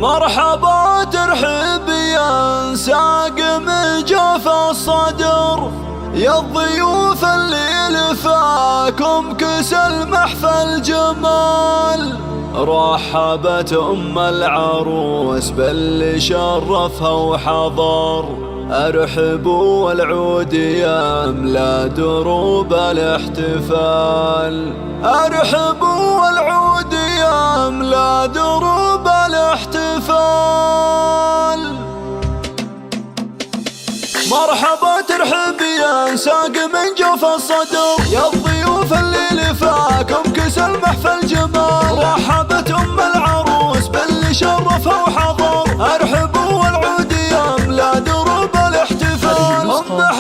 مرحبا ترحب يا ساقم جاف الصدر، يا الضيوف اللي لفاكم كسل محفل جمال. رحبت العروس باللي شرفها وحضر، ارحبوا والعود يملا دروب الاحتفال. ارحبوا والعود يملا دروب الاحتفال. مرحبا ترحب يا ساقم جوف الصدر، يا الضيوف اللي لفاكم كسل محفل جمال. رحبت العروس باللي شرفها وحضر، ارحبوا والعود يملا دروب الاحتفال.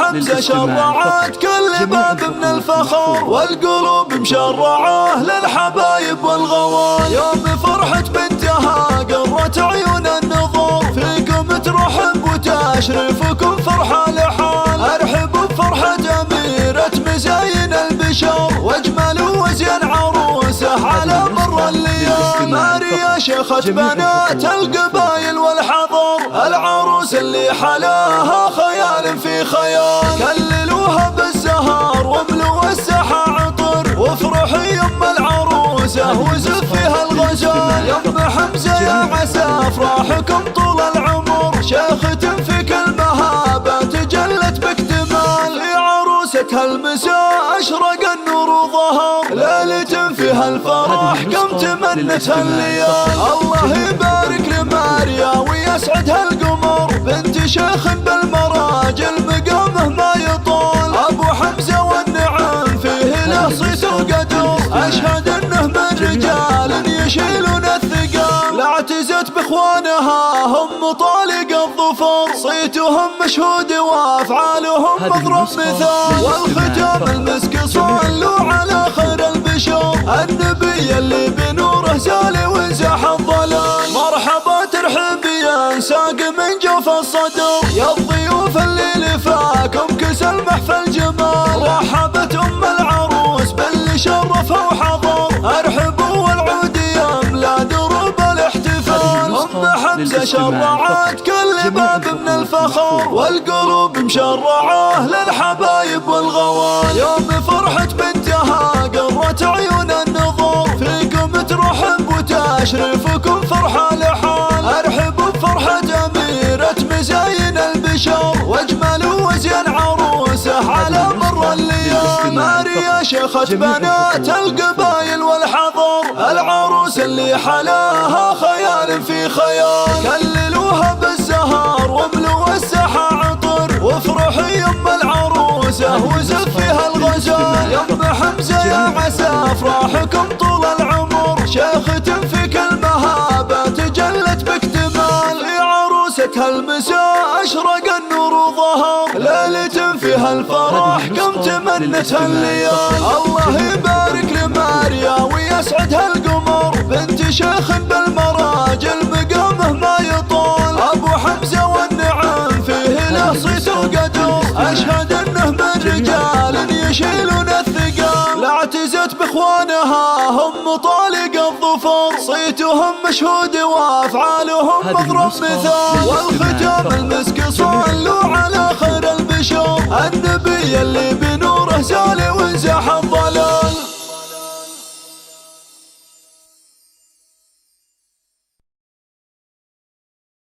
حمزة شرعت كل باب من الفخر، والقلوب مشرعه للحبايب والغوال. يوم فرحة بنتها قرت عيون النظور، فيكم ترحب وتشرفكم فرحة لحال. ارحبوا بفرحة أميرة مزاين البشر، واجمل وزين عروسه على مر الليال. ماريا شيخة بنات القبايل والحضر، العروس اللي حلاها خيال في خيال. كللوها بالزهر واملوا الساحة عطر، وافرحي يم العروسة وزفيها الغزال. يم حمزة يا عسى افراحكم طول العمر، شيخة في كل مهابة تجلت باكتمال. في عروستها المساء اشرق النور وظهر، ليلة فيها الفرح كم تمنتها الليال. الله يبارك لماريا ويسعدها القمر، بنت شيخ بالمراجل مقامه ما يطول. ابو حمزة والنعم فيه له صيت وقدر، اشهد انه من رجال يشيلون الثقال. لا اعتزت باخوانها هم طالق الظفر، صيتهم مشهود وافعالهم مضرب مثال. والختام المسك صلوا على خير البشر، النبي اللي بنوره زال وانزاح الظلال. مرحبا ترحب يا ساقم جوف الصدر، يا الضيوف اللي لفاكم كسل محفل جمال. رحبت العروس باللي شرفها وحضر، ارحبوا والعود يملا دروب الاحتفال. حمزة شرعت كل باب من الفخر، والقلوب مشرعه للحبايب والغوال. يوم فرحة بنتها قرت عيون النظور، فيكم ترحب وتشرفكم فرحة لحال. ارحبوا بفرحة أميرة مزاين البشر، واجمل وزين عروسه على مر الليال. ماريا شيخة بنات القبايل والحضر، العروس اللي حلاها خيال في خيال. كللوها بالزهر واملوا الساحة عطر، وافرحي يم العروسة وزفيها الغزال. يم حمزة يا عسى افراحكم طول العمر، شيخة في كل مهابة تجلت باكتمال. في عروستها المساء اشرق النور وظهر، ليلة فيها الفرح كم تمنتها الليال. الله يبارك لماريا ويسعدها القمر، بنت شيخ بالمراجل مقامه ما يطول. ابو حمزة والنعم فيه له صيت وقدر، اشهد انه من رجال يشيلون الثقال. لا اعتزت باخوانها هم طالق الظفر، صيتهم مشهود وافعالهم مضرب مثال. والختام المسك صلوا على خير البشر، النبي اللي بنوره زال وانزاح الظلال.